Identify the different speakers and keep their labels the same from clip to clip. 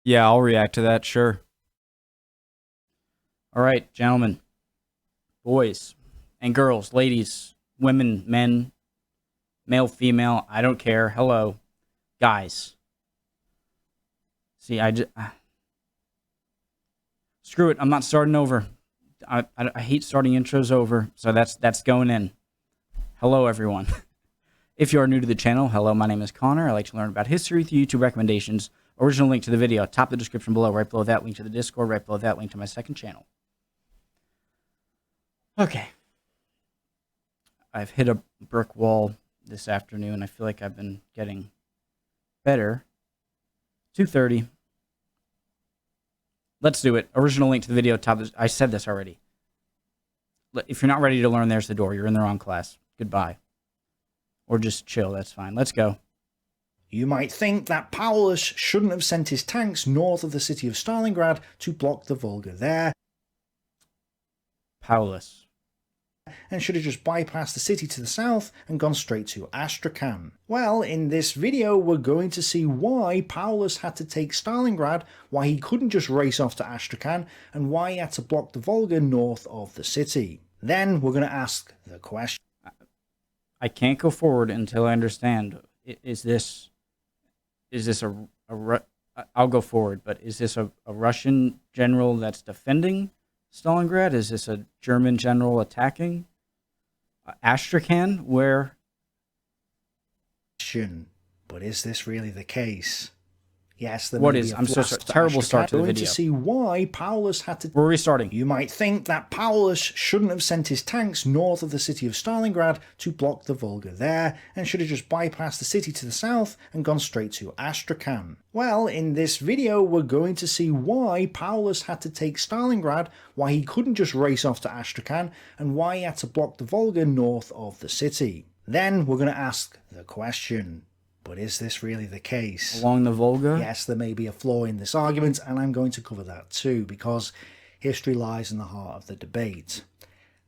Speaker 1: Yeah, I'll react to that, sure. All right, gentlemen, boys, and girls, ladies, women, men, male, female, I don't care. Hello, guys. See, screw it. I'm not starting over. I hate starting intros over, so that's going in. Hello, everyone. If you are new to the channel, hello, my name is Connor. I like to learn about history through YouTube recommendations. Original link to the video, top of the description below. Right below that, link to the Discord. Right below that, link to my second channel. Okay. I've hit a brick wall this afternoon. I feel like I've been getting better. 2:30. Let's do it. Original link to the video, top of the, I said this already. If you're not ready to learn, there's the door. You're in the wrong class. Goodbye. Or just chill, that's fine. Let's go.
Speaker 2: You might think that Paulus shouldn't have sent his tanks north of the city of Stalingrad to block the Volga there,
Speaker 1: Paulus.
Speaker 2: and should have just bypassed the city to the south and gone straight to Astrakhan. Well, in this video we're going to see why Paulus had to take Stalingrad, why he couldn't just race off to Astrakhan, and why he had to block the Volga north of the city. Then we're going to ask the question.
Speaker 1: I can't go forward until I understand. Is this a I'll go forward, but is this a Russian general that's defending Stalingrad? Is this a German general attacking Astrakhan? Where?
Speaker 2: But is this really the case? Yes, there
Speaker 1: What
Speaker 2: may
Speaker 1: is?
Speaker 2: be a
Speaker 1: I'm so
Speaker 2: blast
Speaker 1: sorry.
Speaker 2: to
Speaker 1: Terrible start to the
Speaker 2: Going
Speaker 1: video.
Speaker 2: to see why Paulus had to.
Speaker 1: We're restarting.
Speaker 2: You might think that Paulus shouldn't have sent his tanks north of the city of Stalingrad to block the Volga there, and should have just bypassed the city to the south and gone straight to Astrakhan. Well, in this video we're going to see why Paulus had to take Stalingrad, why he couldn't just race off to Astrakhan, and why he had to block the Volga north of the city. Then we're going to ask the question. But is this really the case?
Speaker 1: Along the Volga?
Speaker 2: Yes, there may be a flaw in this argument, and I'm going to cover that too, because history lies in the heart of the debate.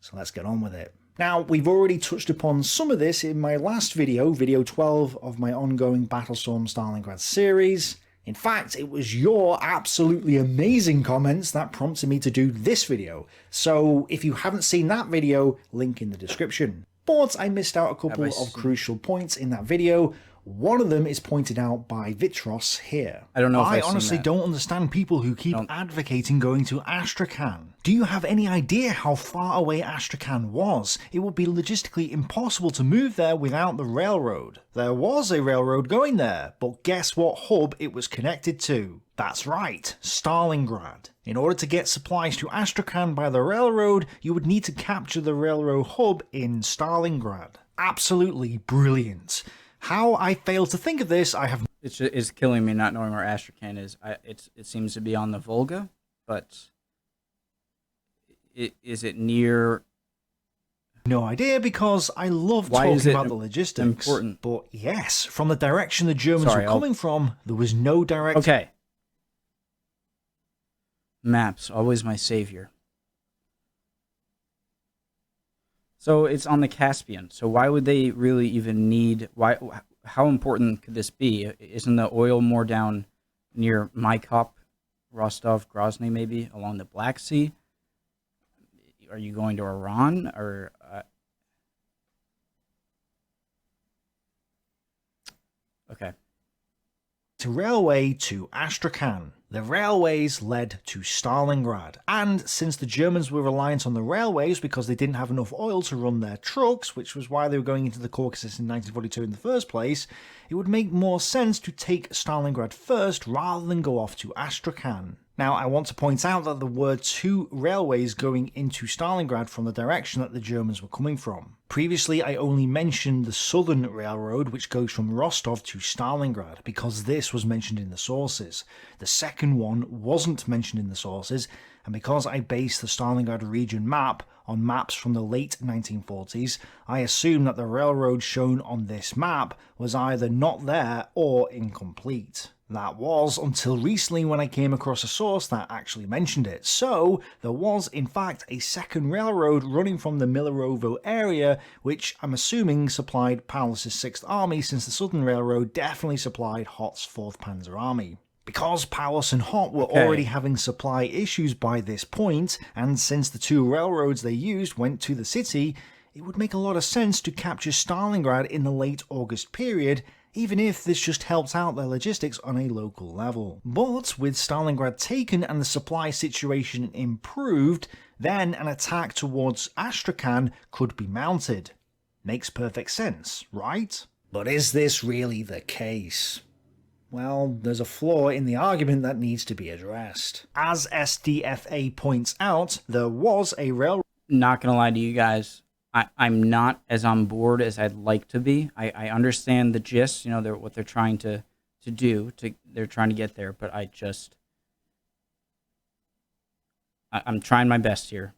Speaker 2: So let's get on with it. Now, we've already touched upon some of this in my last video, video 12 of my ongoing Battlestorm Stalingrad series. In fact, it was your absolutely amazing comments that prompted me to do this video. So if you haven't seen that video, link in the description. But I missed out a couple of crucial points in that video. One of them is pointed out by Vitros here.
Speaker 1: I don't know if
Speaker 2: I
Speaker 1: I've
Speaker 2: honestly
Speaker 1: seen that.
Speaker 2: don't understand people who keep advocating going to Astrakhan. Do you have any idea how far away Astrakhan was? It would be logistically impossible to move there without the railroad. There was a railroad going there, but guess what hub it was connected to? That's right, Stalingrad. In order to get supplies to Astrakhan by the railroad, you would need to capture the railroad hub in Stalingrad. Absolutely brilliant. How I failed to think of this, I have...
Speaker 1: It's killing me not knowing where Astrakhan is. It seems to be on the Volga, but is it near...
Speaker 2: no idea, because I love talking about the logistics.
Speaker 1: Important?
Speaker 2: But yes, from the direction the Germans were coming from, there was no direct...
Speaker 1: Okay. Maps, always my savior. So it's on the Caspian. So why would they really even need... How important could this be? Isn't the oil more down near Maikop, Rostov, Grozny maybe, along the Black Sea? Are you going to Iran? Or... Okay.
Speaker 2: to railway to Astrakhan. The railways led to Stalingrad, and since the Germans were reliant on the railways because they didn't have enough oil to run their trucks, which was why they were going into the Caucasus in 1942 in the first place, it would make more sense to take Stalingrad first rather than go off to Astrakhan. Now, I want to point out that there were two railways going into Stalingrad from the direction that the Germans were coming from. Previously, I only mentioned the Southern Railroad, which goes from Rostov to Stalingrad, because this was mentioned in the sources. The second one wasn't mentioned in the sources, and because I based the Stalingrad region map on maps from the late 1940s, I assume that the railroad shown on this map was either not there or incomplete. That was until recently when I came across a source that actually mentioned it. So, there was in fact a second railroad running from the Milerovo area, which I'm assuming supplied Paulus's 6th Army, since the Southern Railroad definitely supplied Hoth's 4th Panzer Army. Because Paulus and Hot were already having supply issues by this point, and since the two railroads they used went to the city, it would make a lot of sense to capture Stalingrad in the late August period, even if this just helped out their logistics on a local level. But with Stalingrad taken and the supply situation improved, then an attack towards Astrakhan could be mounted. Makes perfect sense, right? But is this really the case? Well, there's a flaw in the argument that needs to be addressed. As SDFA points out, there was a railroad...
Speaker 1: Not gonna lie to you guys, I'm not as on board as I'd like to be. I understand the gist, you know, what they're trying to do. They're trying to get there, but I'm trying my best here.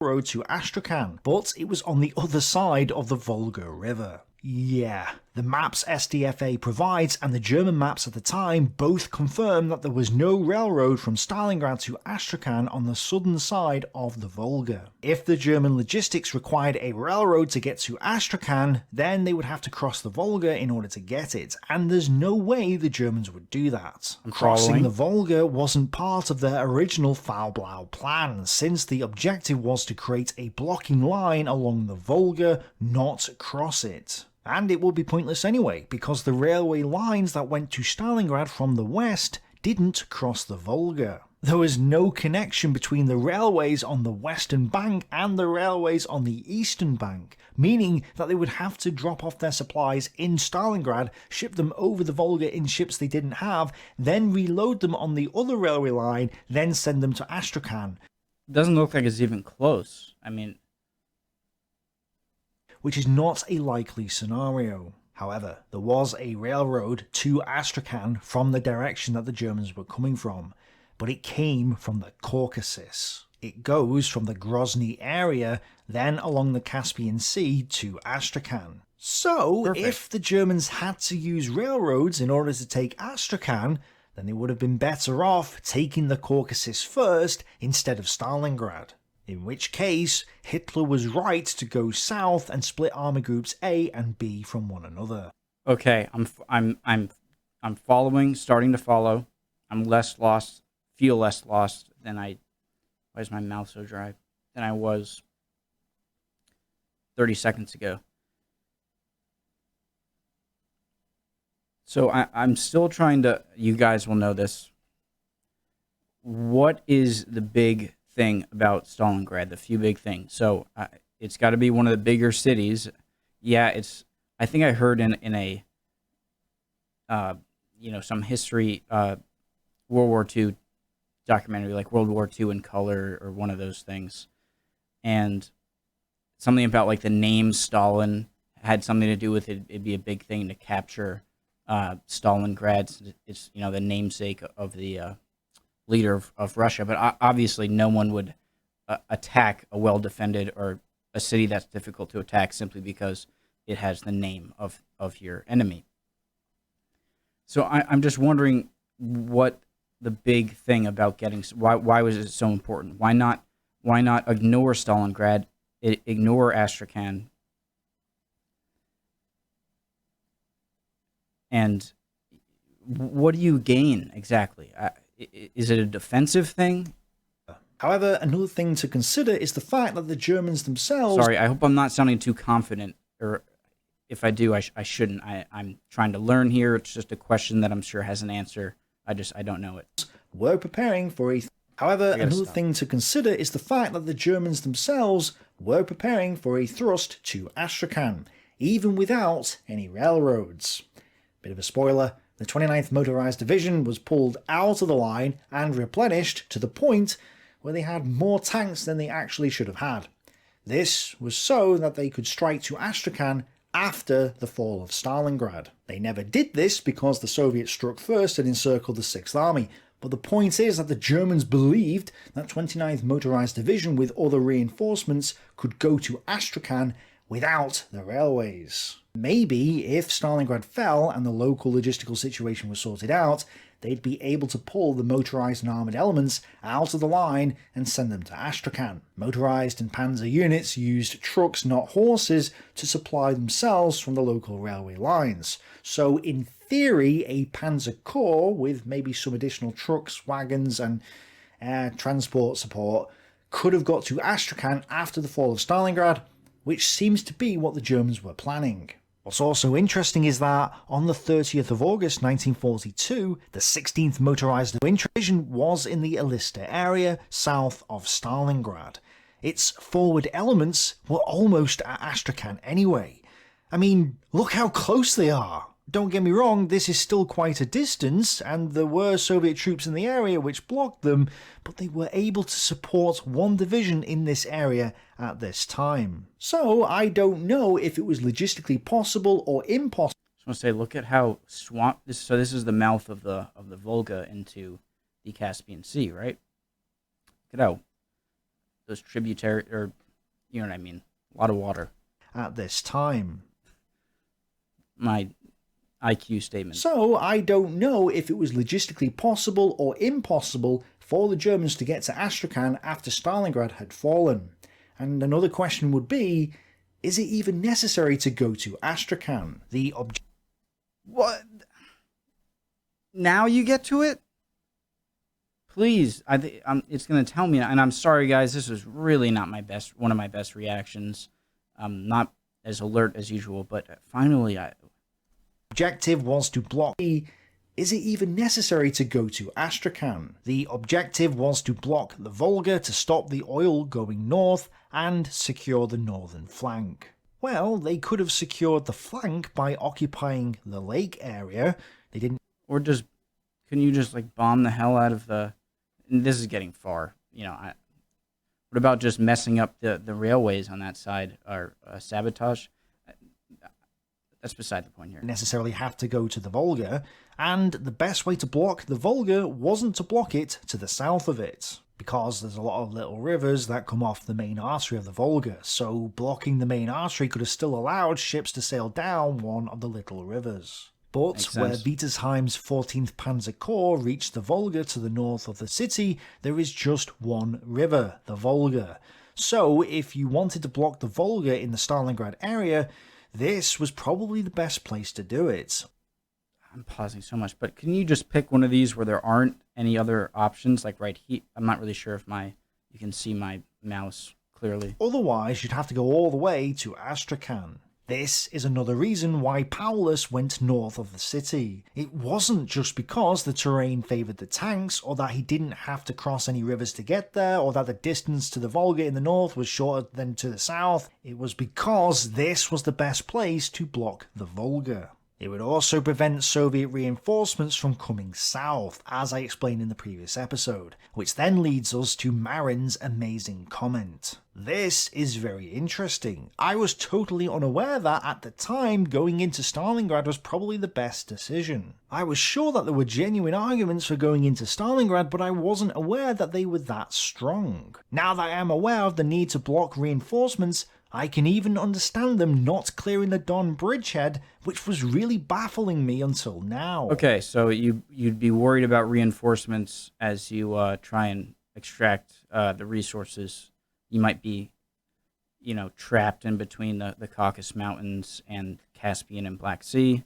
Speaker 2: Road to Astrakhan, but it was on the other side of the Volga River. Yeah, the maps SDFA provides and the German maps at the time both confirm that there was no railroad from Stalingrad to Astrakhan on the southern side of the Volga. If the German logistics required a railroad to get to Astrakhan, then they would have to cross the Volga in order to get it, and there's no way the Germans would do that. Crossing the Volga wasn't part of their original Faublau plan, since the objective was to create a blocking line along the Volga, not cross it. And it would be pointless anyway, because the railway lines that went to Stalingrad from the west didn't cross the Volga. There was no connection between the railways on the western bank and the railways on the eastern bank, meaning that they would have to drop off their supplies in Stalingrad, ship them over the Volga in ships they didn't have, then reload them on the other railway line, then send them to Astrakhan.
Speaker 1: Doesn't look like it's even close. I mean...
Speaker 2: which is not a likely scenario. However, there was a railroad to Astrakhan from the direction that the Germans were coming from, but it came from the Caucasus. It goes from the Grozny area, then along the Caspian Sea to Astrakhan. So,
Speaker 1: Perfect.
Speaker 2: If the Germans had to use railroads in order to take Astrakhan, then they would have been better off taking the Caucasus first instead of Stalingrad. In which case, Hitler was right to go south and split army groups A and B from one another.
Speaker 1: Okay, I'm following, starting to follow. I'm less lost, feel less lost than I... Why is my mouth so dry? Than I was 30 seconds ago. So I'm still trying to... You guys will know this. What is the big thing about Stalingrad? The few big things. So it's got to be one of the bigger cities. Yeah, it's... I think I heard in a... you know, some history... World War II documentary, like World War II in color, or one of those things, and something about like the name Stalin had something to do with it. It'd be a big thing to capture Stalingrad. It's, you know, the namesake of the leader of Russia. But obviously, no one would attack a well-defended or a city that's difficult to attack simply because it has the name of your enemy. So I'm just wondering what the big thing about getting... Why was it so important? Why not ignore Stalingrad, ignore Astrakhan, and what do you gain exactly? Is it a defensive thing?
Speaker 2: However, another thing to consider is the fact that the Germans themselves...
Speaker 1: Sorry, I hope I'm not sounding too confident, or if I do, I shouldn't. I'm trying to learn here. It's just a question that I'm sure has an answer. I don't know it.
Speaker 2: Were preparing for a... However, another thing to consider is the fact that the Germans themselves were preparing for a thrust to Astrakhan, even without any railroads. Bit of a spoiler, the 29th Motorized Division was pulled out of the line and replenished to the point where they had more tanks than they actually should have had. This was so that they could strike to Astrakhan after the fall of Stalingrad. They never did this because the Soviets struck first and encircled the 6th Army, but the point is that the Germans believed that 29th Motorized Division with other reinforcements could go to Astrakhan without the railways. Maybe if Stalingrad fell and the local logistical situation was sorted out, they'd be able to pull the motorized and armoured elements out of the line and send them to Astrakhan. Motorized and panzer units used trucks, not horses, to supply themselves from the local railway lines. So in theory, a panzer corps, with maybe some additional trucks, wagons and air transport support, could have got to Astrakhan after the fall of Stalingrad, which seems to be what the Germans were planning. What's also interesting is that on the 30th of August 1942, the 16th Motorized Division was in the Elista area south of Stalingrad. Its forward elements were almost at Astrakhan anyway. I mean, look how close they are. Don't get me wrong, this is still quite a distance, and there were Soviet troops in the area which blocked them, but they were able to support one division in this area at this time. So I don't know if it was logistically possible or impossible.
Speaker 1: I just want to say, look at how so this is the mouth of the Volga into the Caspian Sea, right? Look at how those tributary, or you know what I mean, a lot of water
Speaker 2: At this time.
Speaker 1: My IQ statement.
Speaker 2: So I don't know if it was logistically possible or impossible for the Germans to get to Astrakhan after Stalingrad had fallen. And another question would be, is it even necessary to go to Astrakhan?
Speaker 1: What? Now you get to it? Please, it's going to tell me, and I'm sorry guys, this was really not one of my best reactions. I'm not as alert as usual, but finally
Speaker 2: objective was to block. Is it even necessary to go to Astrakhan? The objective was to block the Volga to stop the oil going north and secure the northern flank. Well, they could have secured the flank by occupying the lake area. They didn't.
Speaker 1: Or just, couldn't you just like bomb the hell out of the, and this is getting far, you know, what about just messing up the railways on that side, or sabotage? That's beside the point here.
Speaker 2: Necessarily have to go to the Volga, and the best way to block the Volga wasn't to block it to the south of it, because there's a lot of little rivers that come off the main artery of the Volga, so blocking the main artery could have still allowed ships to sail down one of the little rivers. But where Wittersheim's 14th Panzer Corps reached the Volga to the north of the city, there is just one river, the Volga. So if you wanted to block the Volga in the Stalingrad area, this was probably the best place to do it.
Speaker 1: I'm pausing so much, but can you just pick one of these where there aren't any other options? Like right here, I'm not really sure if you can see my mouse clearly.
Speaker 2: Otherwise, you'd have to go all the way to Astrakhan. This is another reason why Paulus went north of the city. It wasn't just because the terrain favoured the tanks, or that he didn't have to cross any rivers to get there, or that the distance to the Volga in the north was shorter than to the south. It was because this was the best place to block the Volga. It would also prevent Soviet reinforcements from coming south, as I explained in the previous episode, which then leads us to Marin's amazing comment. This is very interesting. I was totally unaware that at the time going into Stalingrad was probably the best decision. I was sure that there were genuine arguments for going into Stalingrad, but I wasn't aware that they were that strong. Now that I am aware of the need to block reinforcements, I can even understand them not clearing the Don bridgehead, which was really baffling me until now.
Speaker 1: Okay, so you'd be worried about reinforcements as you try and extract the resources. You might be, you know, trapped in between the Caucasus Mountains and Caspian and Black Sea.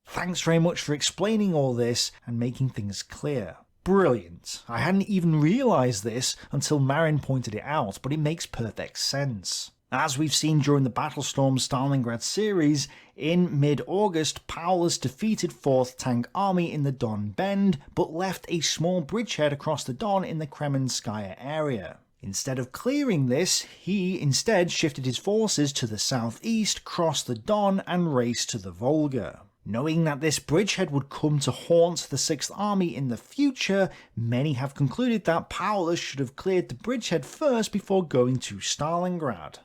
Speaker 2: Thanks very much for explaining all this and making things clear. Brilliant. I hadn't even realised this until Marin pointed it out, but it makes perfect sense. As we've seen during the Battlestorm Stalingrad series, in mid-August, Paulus defeated 4th Tank Army in the Don Bend, but left a small bridgehead across the Don in the Kremenskaya area. Instead of clearing this, he instead shifted his forces to the southeast, crossed the Don, and raced to the Volga. Knowing that this bridgehead would come to haunt the 6th Army in the future, many have concluded that Paulus should have cleared the bridgehead first before going to Stalingrad.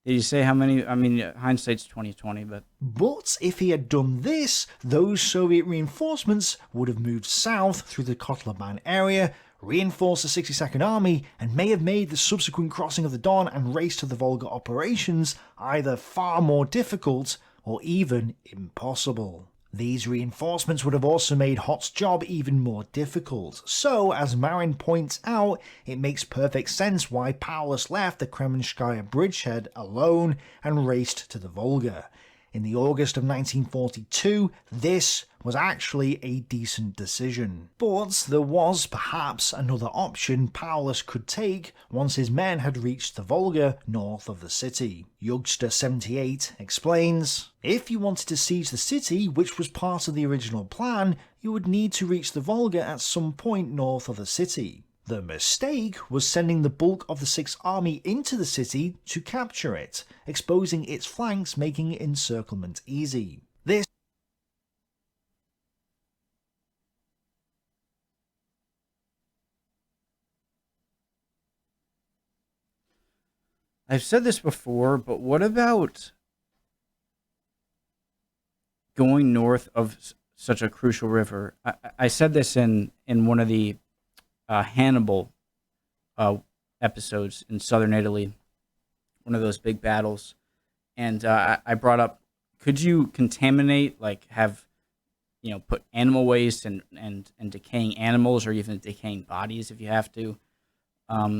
Speaker 1: Did you say how many? I mean, hindsight's 20/20, but...
Speaker 2: But if he had done this, those Soviet reinforcements would have moved south through the Kotlebane area, reinforced the 62nd Army, and may have made the subsequent crossing of the Don and race to the Volga operations either far more difficult or even impossible. These reinforcements would have also made Hot's job even more difficult. So, as Marin points out, it makes perfect sense why Paulus left the Kremenskaya bridgehead alone and raced to the Volga. In the August of 1942, this was actually a decent decision. But there was perhaps another option Paulus could take once his men had reached the Volga north of the city. Youngster78 explains, "If you wanted to siege the city, which was part of the original plan, you would need to reach the Volga at some point north of the city. The mistake was sending the bulk of the Sixth Army into the city to capture it, exposing its flanks, making encirclement easy. This
Speaker 1: I've said this before, but what about going north of such a crucial river? I said this in one of the Hannibal episodes in southern Italy, one of those big battles, and I brought up, could you contaminate, like have, put animal waste and decaying animals or even decaying bodies if you have to,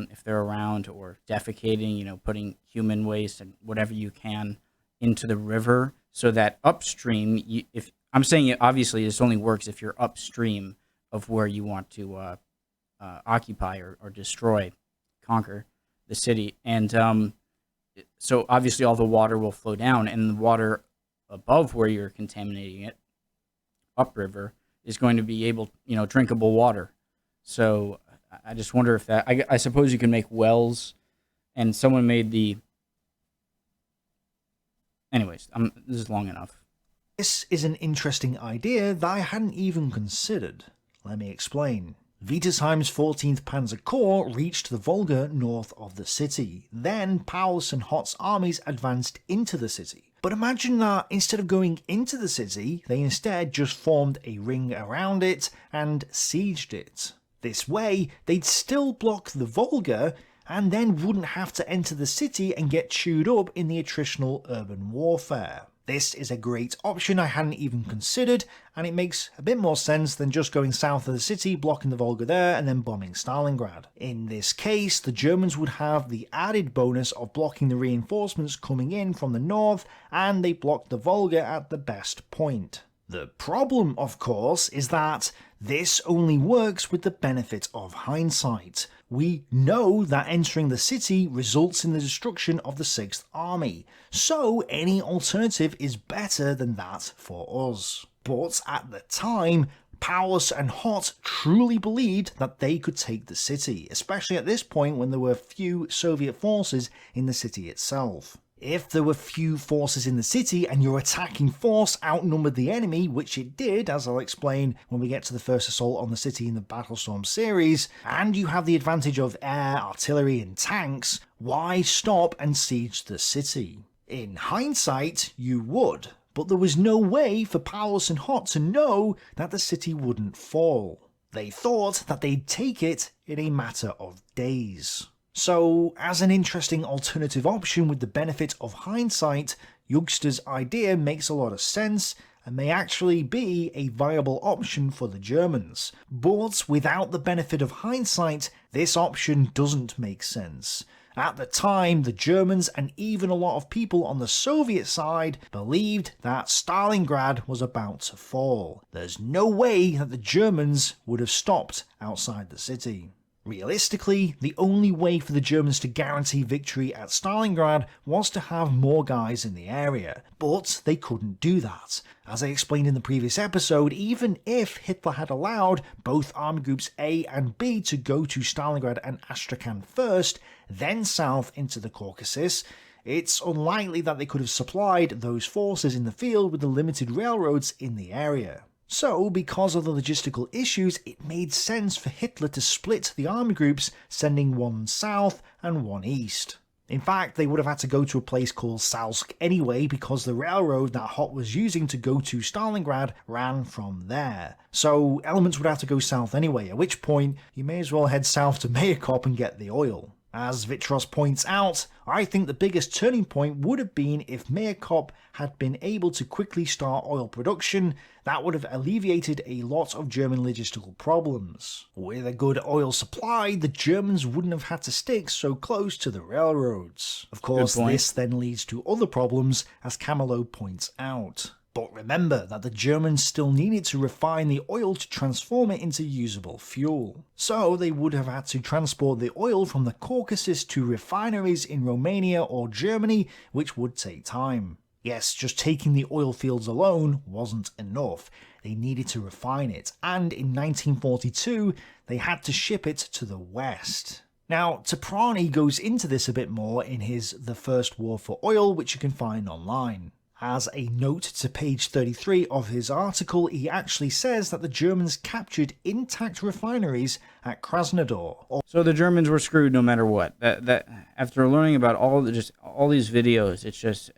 Speaker 1: if they're around, or defecating, putting human waste and whatever you can into the river, so that upstream, if I'm saying it, obviously this only works if you're upstream of where you want to occupy or destroy, conquer the city. And so obviously all the water will flow down, and the water above where you're contaminating it, upriver, is going to be able, drinkable water. So I just wonder if that, I suppose you can make wells, and someone made the, anyways, this is long enough.
Speaker 2: This is an interesting idea that I hadn't even considered. Let me explain. Wittersheim's 14th Panzer Corps reached the Volga north of the city. Then Paulus and Hot's armies advanced into the city. But imagine that instead of going into the city, they instead just formed a ring around it and sieged it. This way, they'd still block the Volga, and then wouldn't have to enter the city and get chewed up in the attritional urban warfare. This is a great option I hadn't even considered, and it makes a bit more sense than just going south of the city, blocking the Volga there, and then bombing Stalingrad. In this case, the Germans would have the added bonus of blocking the reinforcements coming in from the north, and they blocked the Volga at the best point. The problem, of course, is that this only works with the benefit of hindsight. We know that entering the city results in the destruction of the Sixth Army, so any alternative is better than that for us. But at the time, Paulus and Hot truly believed that they could take the city, especially at this point when there were few Soviet forces in the city itself. If there were few forces in the city and your attacking force outnumbered the enemy, which it did, as I'll explain when we get to the first assault on the city in the Battlestorm series, and you have the advantage of air, artillery and tanks, why stop and siege the city? In hindsight, you would, but there was no way for Paulus and Hot to know that the city wouldn't fall. They thought that they'd take it in a matter of days. So, as an interesting alternative option with the benefit of hindsight, Youngster's idea makes a lot of sense and may actually be a viable option for the Germans. But without the benefit of hindsight, this option doesn't make sense. At the time, the Germans and even a lot of people on the Soviet side believed that Stalingrad was about to fall. There's no way that the Germans would have stopped outside the city. Realistically, the only way for the Germans to guarantee victory at Stalingrad was to have more guys in the area, but they couldn't do that. As I explained in the previous episode, even if Hitler had allowed both Army Groups A and B to go to Stalingrad and Astrakhan first, then south into the Caucasus, it's unlikely that they could have supplied those forces in the field with the limited railroads in the area. So, because of the logistical issues, it made sense for Hitler to split the army groups, sending one south and one east. In fact, they would have had to go to a place called Salsk anyway, because the railroad that Hot was using to go to Stalingrad ran from there. So, elements would have to go south anyway, at which point you may as well head south to Mayakop and get the oil. As Vitros points out, I think the biggest turning point would have been if Mayerkop had been able to quickly start oil production. That would have alleviated a lot of German logistical problems. With a good oil supply, the Germans wouldn't have had to stick so close to the railroads. Of course, this then leads to other problems, as Camillo points out. But remember that the Germans still needed to refine the oil to transform it into usable fuel. So they would have had to transport the oil from the Caucasus to refineries in Romania or Germany, which would take time. Yes, just taking the oil fields alone wasn't enough. They needed to refine it, and in 1942 they had to ship it to the West. Now, Toprani goes into this a bit more in his The First War for Oil, which you can find online. As a note to page 33 of his article, he actually says that the Germans captured intact refineries at Krasnodar.
Speaker 1: So the Germans were screwed no matter what. That after learning about all these videos, it's just,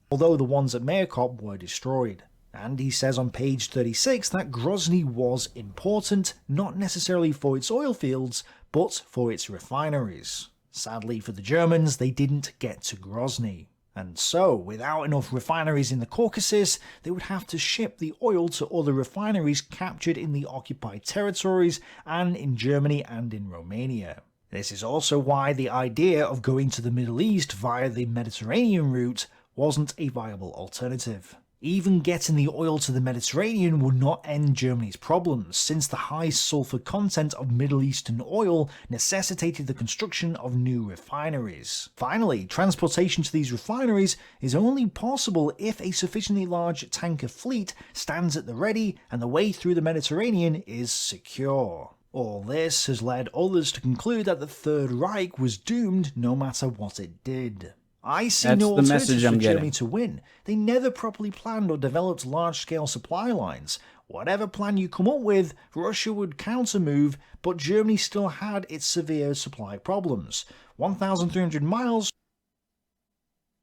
Speaker 2: although the ones at Mayerkop were destroyed. And he says on page 36 that Grozny was important, not necessarily for its oil fields, but for its refineries. Sadly for the Germans, they didn't get to Grozny. And so, without enough refineries in the Caucasus, they would have to ship the oil to other refineries captured in the occupied territories and in Germany and in Romania. This is also why the idea of going to the Middle East via the Mediterranean route wasn't a viable alternative. Even getting the oil to the Mediterranean would not end Germany's problems, since the high sulfur content of Middle Eastern oil necessitated the construction of new refineries. Finally, transportation to these refineries is only possible if a sufficiently large tanker fleet stands at the ready and the way through the Mediterranean is secure. All this has led others to conclude that the Third Reich was doomed no matter what it did. I see no alternative for Germany to win. They never properly planned or developed large-scale supply lines. Whatever plan you come up with, Russia would counter-move, but Germany still had its severe supply problems. 1,300 miles.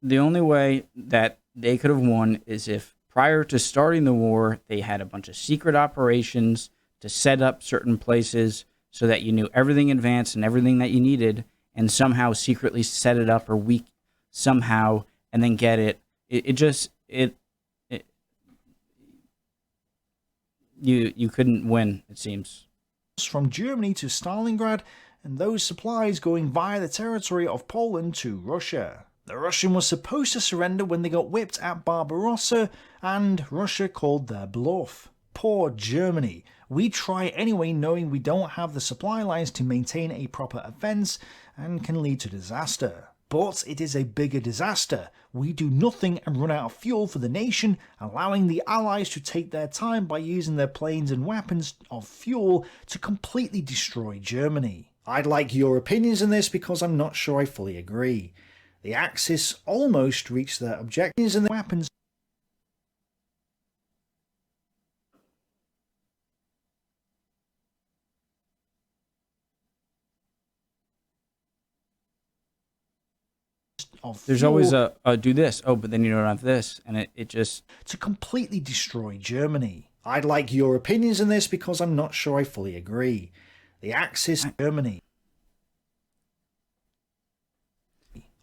Speaker 1: The only way that they could have won is if, prior to starting the war, they had a bunch of secret operations to set up certain places so that you knew everything in advance and everything that you needed, and somehow secretly set it up or somehow, and then get it. You couldn't win, it seems.
Speaker 2: From Germany to Stalingrad, and those supplies going via the territory of Poland to Russia. The Russian was supposed to surrender when they got whipped at Barbarossa, and Russia called their bluff. Poor Germany. We try anyway, knowing we don't have the supply lines to maintain a proper offence, and can lead to disaster. But it is a bigger disaster. We do nothing and run out of fuel for the nation, allowing the Allies to take their time by using their planes and weapons of fuel to completely destroy Germany. I'd like your opinions on this because I'm not sure I fully agree. The Axis almost reached their objectives and the weapons of
Speaker 1: There's always a do this, oh, but then you don't have this, and it just...
Speaker 2: to completely destroy Germany. I'd like your opinions on this because I'm not sure I fully agree. The Axis Germany.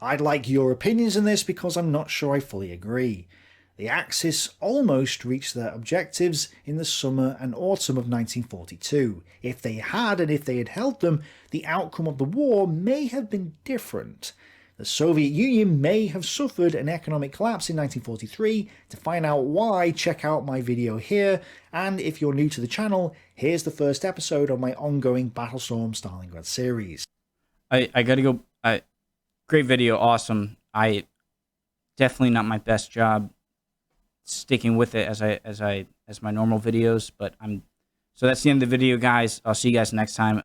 Speaker 2: I'd like your opinions on this because I'm not sure I fully agree. The Axis almost reached their objectives in the summer and autumn of 1942. If they had, and if they had held them, the outcome of the war may have been different. The Soviet Union may have suffered an economic collapse in 1943. To find out why, check out my video here, and if you're new to the channel, here's the first episode of my ongoing Battlestorm Stalingrad series.
Speaker 1: I gotta go. Great video, awesome. Definitely not my best job sticking with it as my normal videos, but so that's the end of the video, guys. I'll see you guys next time.